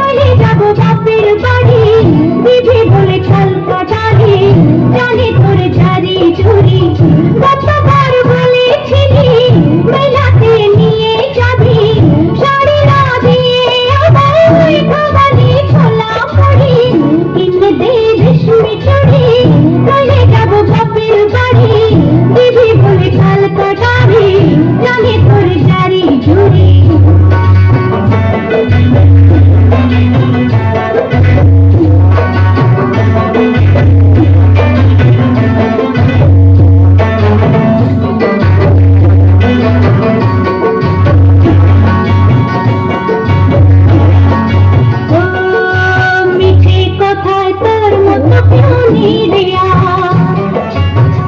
চলে যাব বাপের বাড়ি, বিধি বলে কাল কাটালি, জানি তোর জারি জুড়ি। গতবার বলেছিলি মেলাতে নিয়ে যাবি, শাড়ি না দিয়ে আমায় খাওয়ালি ছোলা মুড়ি। কিনে দে রেশমি চুড়ি, চলে যাব বাপের বাড়ি, বিধি বলে কাল কাটালি, জানি তোর জারি জুড়ি।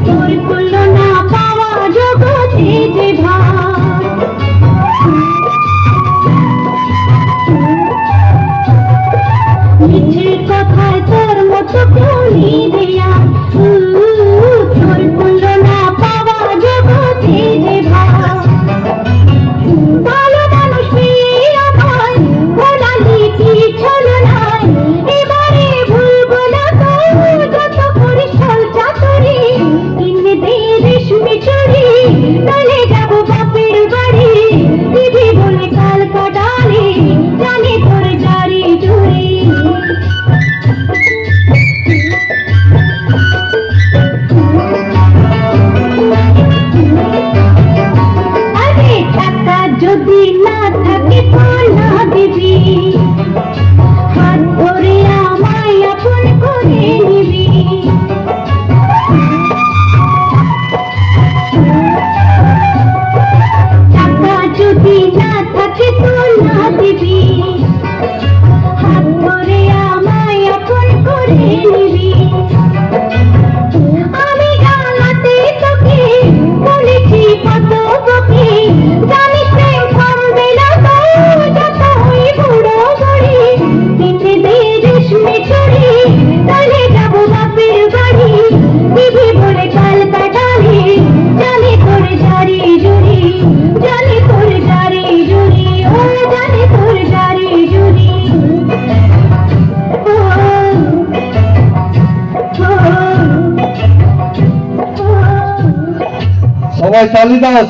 তোর তুলনা পাওয়া জগতে যে ভার, মিছে কথায় তোর মতো প্রাণী দেয়া। তোর তুলনা পাওয়া জগতে যে ভার, ভালো মানুষ পেয়ে আমায় বলালি কি ছলনায়। এবারে ভুলবো না তো যত করিস ছলচাতুরি, কিনে দে রেশমি চুড়ি, চলে যাব বাপের বাড়ি, বিধি বলে কাল কাটালি, জানি তোর জারি জুড়ি। আরে টাকা যদি না থাকে তো না দিবি, হাত ধরে আমায় আপন করে নিবি। টাকা যদি না থাকে তো না দিবি, হাত ধরে আমায় আপন করে নিবি। আমি গালাতে তোকে বলেছি কত বকে, জানিস প্রেম থামবে না তো যত হই বুড়ো বুড়ি। কিনে দে রেশমি চুড়ি, চলে যাব বাপের বাড়ি, বিধি বলে কাল কাটালি, জানি তোর জারি জুড়ি, জানি তোর জারি জুড়ি। ও জানি তোর জারি জুড়ি। সবাই তালি দাও।